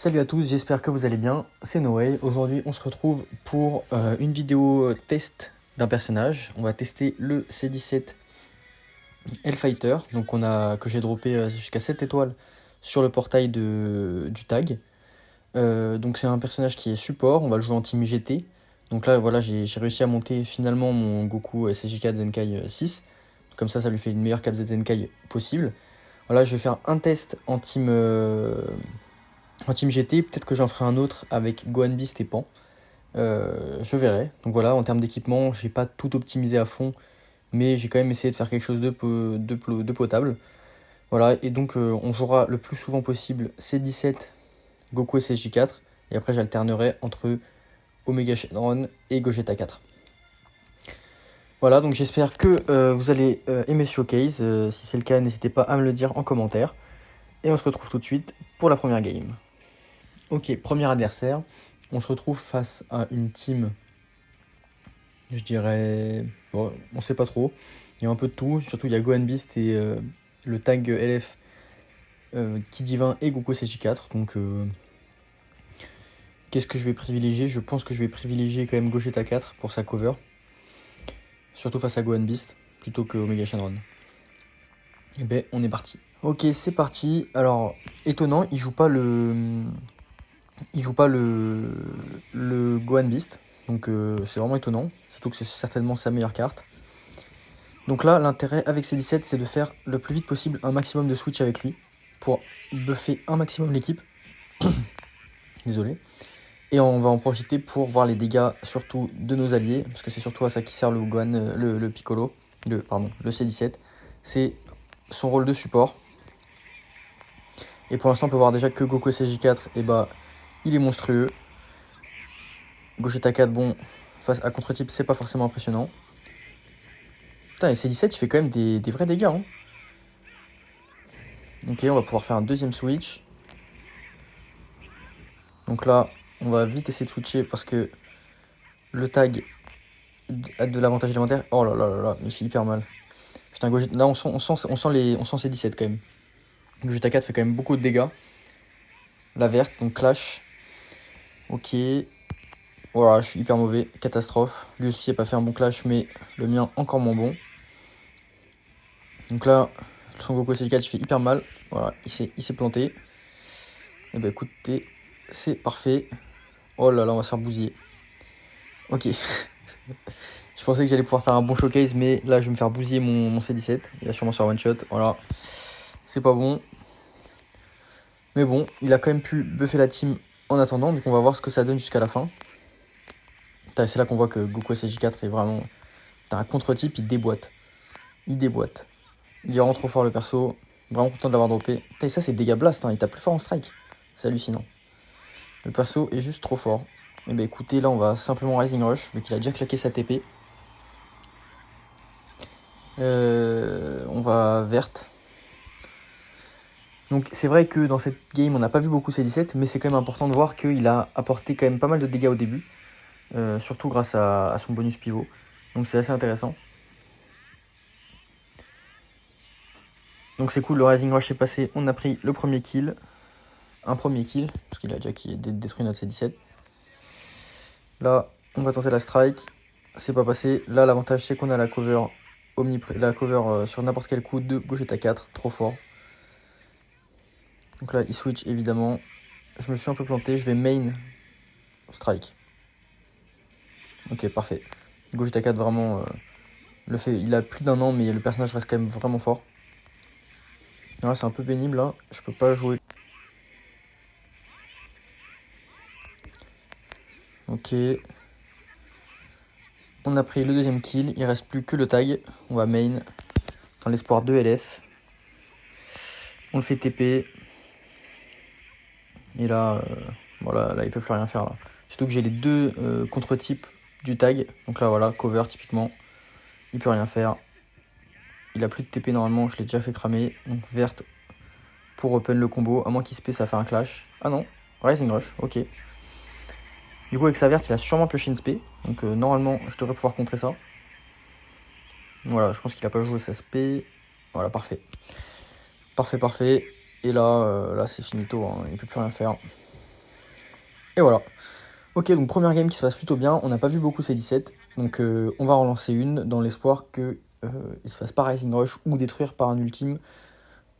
Salut à tous, j'espère que vous allez bien, c'est Noé. Aujourd'hui on se retrouve pour une vidéo test d'un personnage. On va tester le C17 Hellfighter, donc que j'ai droppé jusqu'à 7 étoiles sur le portail du tag. Donc c'est un personnage qui est support, on va le jouer en team GT. Donc là voilà, j'ai réussi à monter finalement mon Goku SJ4 Zenkai 6. Comme ça lui fait une meilleure cap Z Zenkai possible. Voilà, je vais faire un test en team GT, peut-être que j'en ferai un autre avec Gohan Beast et Pan. Je verrai. Donc voilà, en termes d'équipement, j'ai pas tout optimisé à fond, mais j'ai quand même essayé de faire quelque chose de potable. Voilà, et donc on jouera le plus souvent possible C17, Goku SSJ4, et après j'alternerai entre Omega Shenron et Gogeta 4. Voilà, donc j'espère que vous allez aimer ce showcase. Si c'est le cas, n'hésitez pas à me le dire en commentaire. Et on se retrouve tout de suite pour la première game. Ok, premier adversaire. On se retrouve face à une team, je dirais... Bon, on sait pas trop. Il y a un peu de tout. Surtout, il y a Gohan Beast et le tag LF Ki Divin et Goku CJ4. Donc, qu'est-ce que je vais privilégier? Je pense que je vais privilégier quand même Gogeta 4 pour sa cover. Surtout face à Gohan Beast, plutôt que Omega Shenron. Et ben, on est parti. Ok, c'est parti. Alors, étonnant, il joue pas le Gohan Beast. Donc c'est vraiment étonnant. Surtout que c'est certainement sa meilleure carte. Donc là, l'intérêt avec C17, c'est de faire le plus vite possible un maximum de switch avec lui. Pour buffer un maximum l'équipe. Désolé. Et on va en profiter pour voir les dégâts surtout de nos alliés. Parce que c'est surtout à ça qui sert le Gohan, le Piccolo. Le C17. C'est son rôle de support. Et pour l'instant, on peut voir déjà que Goku CJ4, et bah, il est monstrueux. Gogeta 4, bon, face à contre-type, c'est pas forcément impressionnant. Putain, et C17, il fait quand même des vrais dégâts. Hein. Ok, on va pouvoir faire un deuxième switch. Donc là, on va vite essayer de switcher parce que le tag a de l'avantage élémentaire. Oh là là là là, il fait hyper mal. Putain, Gogeta, là, on sent C17 quand même. Gogeta 4 fait quand même beaucoup de dégâts. La verte, donc clash. Ok. Voilà, je suis hyper mauvais. Catastrophe. Lui aussi n'a pas fait un bon clash, mais le mien encore moins bon. Donc là, son Goku CJ4 il fait hyper mal. Voilà, il s'est planté. Et bah écoutez, c'est parfait. Oh là là, on va se faire bousiller. Ok. Je pensais que j'allais pouvoir faire un bon showcase, mais là je vais me faire bousiller mon C17. Il va sûrement se faire one shot. Voilà. C'est pas bon. Mais bon, il a quand même pu buffer la team en attendant. Donc on va voir ce que ça donne jusqu'à la fin. C'est là qu'on voit que Goku SJ4 est vraiment... T'as un contre-type, il déboîte. Il déboîte. Il est vraiment trop fort le perso. Vraiment content de l'avoir droppé. Et ça c'est dégâts blast, hein. Il tape plus fort en strike. C'est hallucinant. Le perso est juste trop fort. Et bah écoutez, là on va simplement Rising Rush, vu qu'il a déjà claqué sa TP. On va verte. Donc c'est vrai que dans cette game on n'a pas vu beaucoup C17, mais c'est quand même important de voir qu'il a apporté quand même pas mal de dégâts au début. Surtout grâce à son bonus pivot. Donc c'est assez intéressant. Donc c'est cool, le Rising Rush est passé, on a pris le premier kill. Un premier kill, parce qu'il a déjà détruit notre C17. Là, on va tenter la strike. C'est pas passé. Là, l'avantage, c'est qu'on a la cover, sur n'importe quel coup de Gogeta 4. Trop fort. Donc là, il switch, évidemment. Je me suis un peu planté. Je vais main strike. Ok, parfait. Gogeta 4, vraiment, il a plus d'1 an, mais le personnage reste quand même vraiment fort. Là, c'est un peu pénible, là. Je peux pas jouer. Ok. On a pris le deuxième kill. Il reste plus que le tag. On va main dans l'espoir de LF. On le fait TP. Et là, voilà, là, il peut plus rien faire. Là. Surtout que j'ai les deux contre-types du tag. Donc là, voilà, cover typiquement. Il peut rien faire. Il a plus de TP normalement. Je l'ai déjà fait cramer. Donc verte pour open le combo. À moins qu'il se paie, ça fait un clash. Ah non, Rising Rush, ok. Du coup, avec sa verte, il a sûrement pioché une spé. Donc normalement, je devrais pouvoir contrer ça. Voilà, je pense qu'il a pas joué sa spé. Voilà, parfait. Parfait. Et là, là c'est finito. Hein. Il peut plus rien faire. Et voilà. Ok, donc première game qui se passe plutôt bien. On n'a pas vu beaucoup C17. Donc on va en relancer une dans l'espoir que il se fasse pas Rising Rush ou détruire par un ultime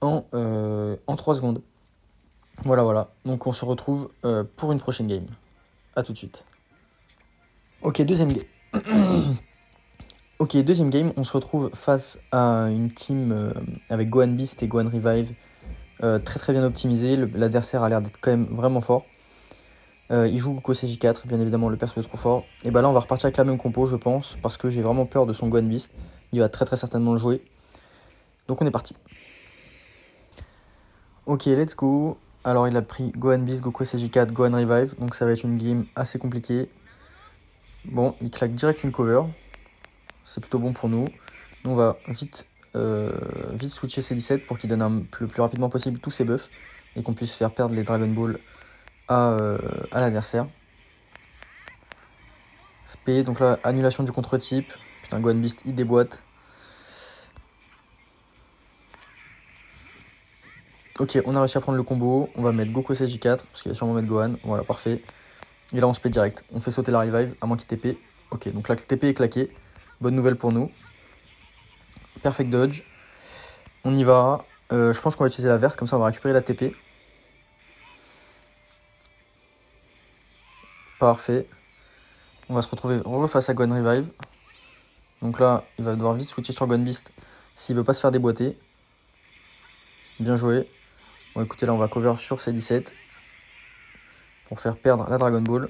en 3 secondes. Voilà, voilà. Donc on se retrouve pour une prochaine game. A tout de suite. Ok, deuxième game. Ok, deuxième game, on se retrouve face à une team avec Gohan Beast et Gohan Revive très très bien optimisé. L'adversaire a l'air d'être quand même vraiment fort. Il joue Goku CJ4, bien évidemment le perso est trop fort. Et bah là on va repartir avec la même compo je pense, parce que j'ai vraiment peur de son Gohan Beast. Il va très très certainement le jouer. Donc on est parti. Ok, let's go. Alors il a pris Gohan Beast, Goku CJ4, Gohan Revive, donc ça va être une game assez compliquée. Bon, il claque direct une cover. C'est plutôt bon pour nous. On va vite switcher C17 pour qu'il donne le plus rapidement possible tous ses buffs et qu'on puisse faire perdre les Dragon Ball à l'adversaire. Spé, donc là, annulation du contre-type. Putain, Gohan Beast, il déboîte. Ok, on a réussi à prendre le combo. On va mettre Goku SJ4, parce qu'il va sûrement mettre Gohan. Voilà, parfait. Et là, on spé direct. On fait sauter la revive, à moins qu'il TP. Ok, donc là, le TP est claqué. Bonne nouvelle pour nous. Perfect dodge. On y va. Je pense qu'on va utiliser la verse, comme ça, on va récupérer la TP. Parfait. On va se retrouver face à Gohan Revive. Donc là, il va devoir vite switcher sur Gohan Beast s'il veut pas se faire déboîter. Bien joué. Bon, écoutez, là, on va cover sur C17 pour faire perdre la Dragon Ball.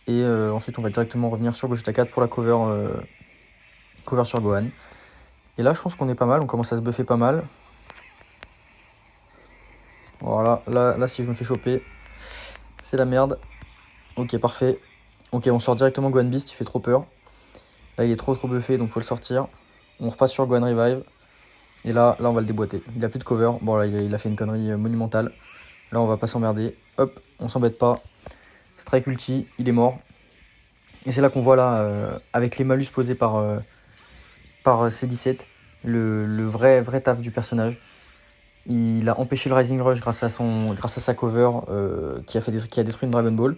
Et ensuite, on va directement revenir sur Gogeta 4 pour la cover sur Gohan. Et là, je pense qu'on est pas mal. On commence à se buffer pas mal. Voilà, là si je me fais choper, c'est la merde. Ok, parfait. Ok, on sort directement Gohan Beast, il fait trop peur. Là, il est trop buffé, donc faut le sortir. On repasse sur Gohan Revive. Et là, on va le déboîter. Il a plus de cover. Bon, là, il a fait une connerie monumentale. Là, on va pas s'emmerder. Hop, on s'embête pas. Strike ulti, il est mort. Et c'est là qu'on voit, là, avec les malus posés par C17, le vrai taf du personnage. Il a empêché le Rising Rush grâce à sa cover qui a détruit une Dragon Ball.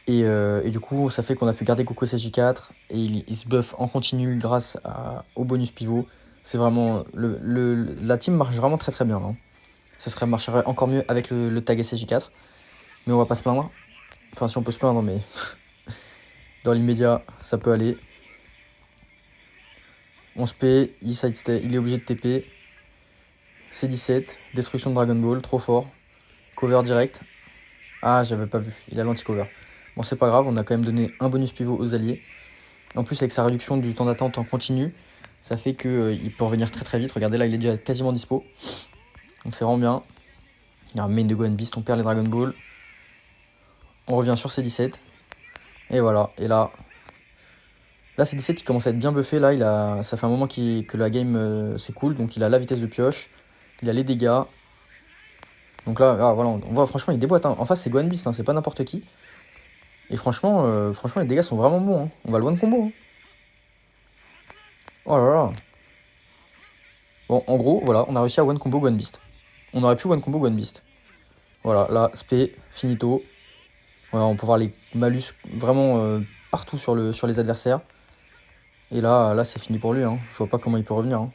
Et du coup, ça fait qu'on a pu garder Goku SJ4 et il se buff en continu grâce au bonus pivot. C'est vraiment. La team marche vraiment très très bien. Hein. Marcherait encore mieux avec le tag SJ4. Mais on va pas se plaindre. Enfin, si on peut se plaindre, mais dans l'immédiat, ça peut aller. On se paie, il est obligé de TP. C17, destruction de Dragon Ball, trop fort. Cover direct. Ah, j'avais pas vu, il a l'anti-cover. Bon, c'est pas grave, on a quand même donné un bonus pivot aux alliés. En plus, avec sa réduction du temps d'attente en continu, ça fait qu'il peut revenir très très vite. Regardez, là, il est déjà quasiment dispo. Donc c'est vraiment bien. Il y a un main de Gohan Beast, on perd les Dragon Ball. On revient sur C17. Et voilà, et là C17 il commence à être bien buffé. Là, ça fait un moment que la game s'écoule. Donc il a la vitesse de pioche, il a les dégâts. Donc là, voilà, on voit franchement, il déboîte. Hein. En face, c'est Gohan Beast, hein, c'est pas n'importe qui. Et franchement, les dégâts sont vraiment bons. Hein. On va loin de combo. Hein. Oh là là. Bon, en gros, voilà, on a réussi à one combo Gohan Beast. On aurait pu one combo Gohan Beast. Voilà, là, spé, finito. Voilà, on peut voir les malus vraiment partout sur les adversaires. Et là c'est fini pour lui. Hein. Je vois pas comment il peut revenir. Hein.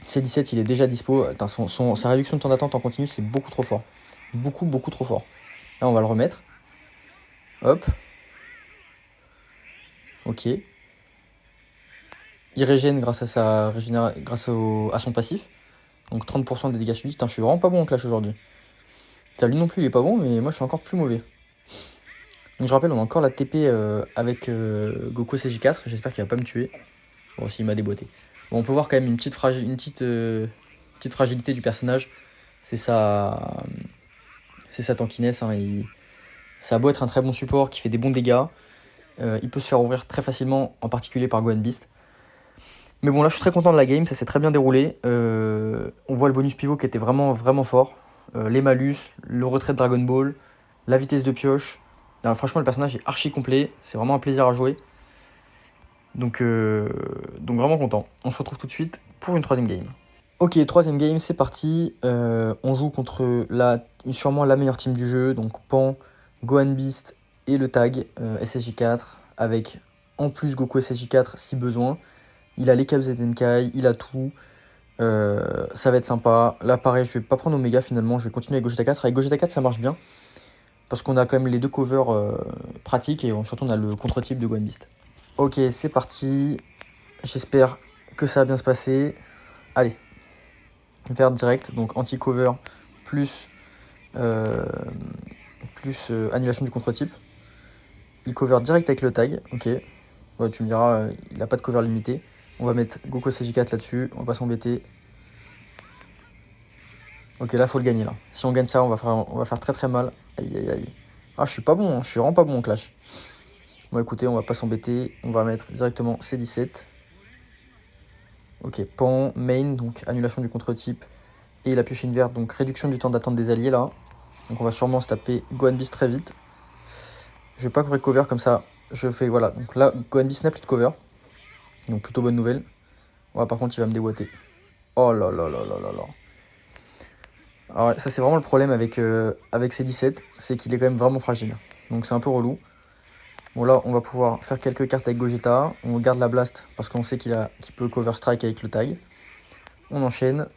C17, il est déjà dispo. Attends, sa réduction de temps d'attente en continu, c'est beaucoup trop fort. Beaucoup trop fort. Là, on va le remettre. Hop. Ok. Il régène grâce à son passif. Donc 30% des dégâts subis. Putain, je suis vraiment pas bon en clash aujourd'hui. Lui non plus, il est pas bon, mais moi je suis encore plus mauvais. Donc je rappelle, on a encore la TP avec Goku CJ4. J'espère qu'il va pas me tuer. Bon, s'il m'a déboîté. Bon, on peut voir quand même une petite fragilité du personnage. C'est sa tankiness. Hein. Ça a beau être un très bon support qui fait des bons dégâts. Il peut se faire ouvrir très facilement, en particulier par Gohan Beast. Mais bon, là, je suis très content de la game. Ça s'est très bien déroulé. On voit le bonus pivot qui était vraiment, vraiment fort. Les malus, le retrait de Dragon Ball, la vitesse de pioche. Alors, franchement, le personnage est archi complet. C'est vraiment un plaisir à jouer. Donc vraiment content. On se retrouve tout de suite pour une troisième game. Ok, troisième game, c'est parti. On joue contre sûrement la meilleure team du jeu, donc Pan, Gohan Beast et le tag SSJ4, avec en plus Goku SSJ4 si besoin. Il a les Caps Zenkai, il a tout. Ça va être sympa. Là, pareil, je vais pas prendre Omega finalement, je vais continuer avec Gogeta 4. Avec Gogeta 4, ça marche bien, parce qu'on a quand même les deux covers pratiques et surtout on a le contre-type de Gohan Beast. Ok, c'est parti. J'espère que ça va bien se passer. Allez. Vert direct, donc anti-cover plus, euh, annulation du contre-type. Il cover direct avec le tag, ok. Ouais, tu me diras, il n'a pas de cover limité. On va mettre Goku CJ4 là-dessus, on va pas s'embêter. Ok, là, faut le gagner, là. Si on gagne ça, on va faire très très mal. Aïe, aïe, aïe. Ah, je suis pas bon, hein. Je suis vraiment pas bon en clash. Bon, écoutez, on va pas s'embêter. On va mettre directement C17. Ok, pan, main, donc annulation du contre-type. Et la pioche verte, donc réduction du temps d'attente des alliés, là. Donc on va sûrement se taper Gohan Beast très vite. Je vais pas cover comme ça. Je fais, voilà. Donc là, Gohan Beast n'a plus de cover. Donc plutôt bonne nouvelle. Ouais, par contre, il va me déboîter. Oh là là là là là là. Alors ouais, ça c'est vraiment le problème avec ces 17, c'est qu'il est quand même vraiment fragile. Donc c'est un peu relou. Bon là, on va pouvoir faire quelques cartes avec Gogeta. On garde la Blast parce qu'on sait qu'il peut cover strike avec le tag. On enchaîne.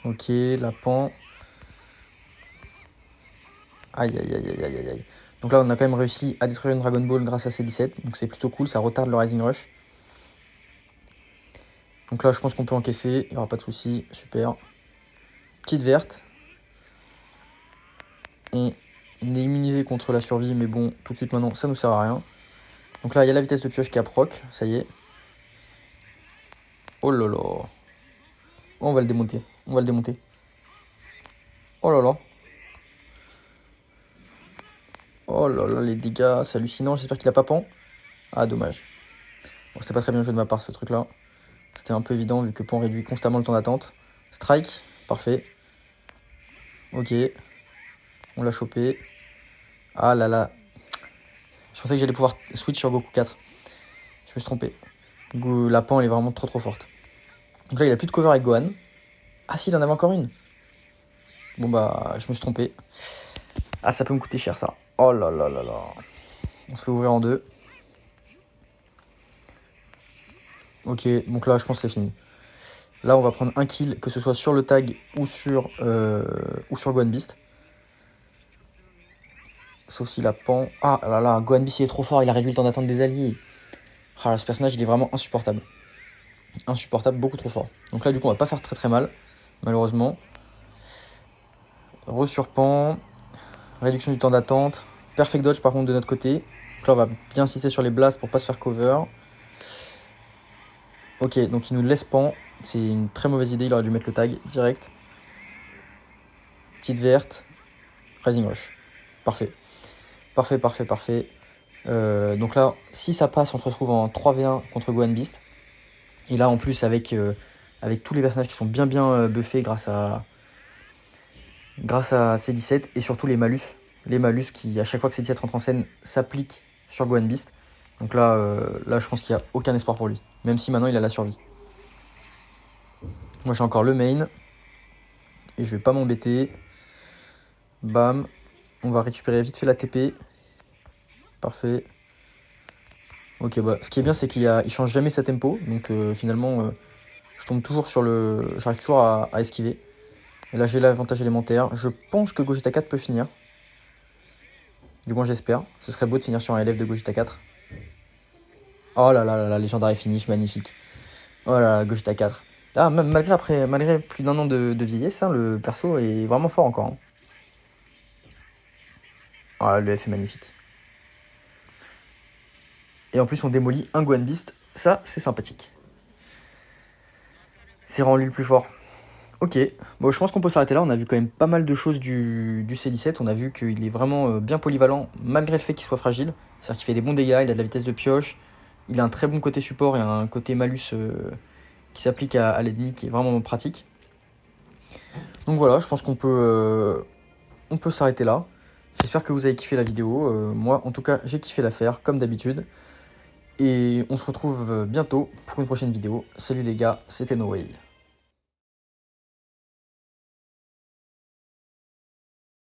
Ok, la pan. Aïe aïe aïe aïe aïe aïe. Donc là, on a quand même réussi à détruire une Dragon Ball grâce à ces 17. Donc c'est plutôt cool, ça retarde le Rising Rush. Donc là, je pense qu'on peut encaisser, il n'y aura pas de souci. Super. Petite verte. On est immunisé contre la survie, mais bon, tout de suite maintenant, ça ne nous sert à rien. Donc là, il y a la vitesse de pioche qui a proc, ça y est. Oh là là. Oh, on va le démonter, on va le démonter. Oh là là. Oh là là, les dégâts, c'est hallucinant. J'espère qu'il a pas pan. Ah, dommage. Bon, c'était pas très bien joué de ma part, ce truc-là. C'était un peu évident, vu que pan réduit constamment le temps d'attente. Strike, parfait. Ok, on l'a chopé. Ah là là. Je pensais que j'allais pouvoir switch sur Goku 4. Je me suis trompé. La pan, elle est vraiment trop trop forte. Donc là, il a plus de cover avec Gohan. Ah si, il en avait encore une. Bon bah, je me suis trompé. Ah, ça peut me coûter cher, ça. Oh là là là là. On se fait ouvrir en deux. Ok, donc là, je pense que c'est fini. Là, on va prendre un kill, que ce soit sur le tag ou sur Gohan Beast. Sauf s'il a pan. Ah là là, Gohan Beast, il est trop fort, il a réduit le temps d'attente des alliés. Ah, ce personnage, il est vraiment insupportable. Insupportable, beaucoup trop fort. Donc là, du coup, on va pas faire très très mal, malheureusement. Resurpan. Réduction du temps d'attente. Perfect dodge, par contre, de notre côté. Donc là, on va bien insister sur les blasts pour pas se faire cover. Ok, donc il nous laisse pan. C'est une très mauvaise idée, il aurait dû mettre le tag direct. Petite verte. Rising Rush. Parfait. Parfait, parfait, parfait. Donc là, si ça passe, on se retrouve en 3v1 contre Gohan Beast. Et là, en plus, avec tous les personnages qui sont bien bien buffés grâce à C17 et surtout les malus. Les malus qui, à chaque fois que C17 rentre en scène, s'appliquent sur Gohan Beast. Donc là, je pense qu'il n'y a aucun espoir pour lui. Même si maintenant, il a la survie. Moi, j'ai encore le main. Et je vais pas m'embêter. Bam. On va récupérer vite fait la TP. Parfait. Ok, bah, ce qui est bien, c'est qu'il change jamais sa tempo. Donc finalement, je tombe toujours sur le... J'arrive toujours à esquiver. Et là, j'ai l'avantage élémentaire. Je pense que Gogeta 4 peut finir. Du moins, j'espère. Ce serait beau de finir sur un LF de Gogeta 4. Oh là là là là, légendaire finish, magnifique. Oh là là, Gogeta 4. Ah, malgré plus d'un an de vieillesse, hein, le perso est vraiment fort encore. Hein. Oh là, le F est magnifique. Et en plus, on démolit un Gohan Beast. Ça, c'est sympathique. C'est rendu le plus fort. Ok, bon, je pense qu'on peut s'arrêter là. On a vu quand même pas mal de choses du C17. On a vu qu'il est vraiment bien polyvalent, malgré le fait qu'il soit fragile. C'est-à-dire qu'il fait des bons dégâts, il a de la vitesse de pioche. Il a un très bon côté support et un côté malus qui s'applique à l'ennemi qui est vraiment pratique. Donc voilà, je pense qu'on peut s'arrêter là. J'espère que vous avez kiffé la vidéo. Moi, en tout cas, j'ai kiffé la faire, comme d'habitude. Et on se retrouve bientôt pour une prochaine vidéo. Salut les gars, c'était No Way.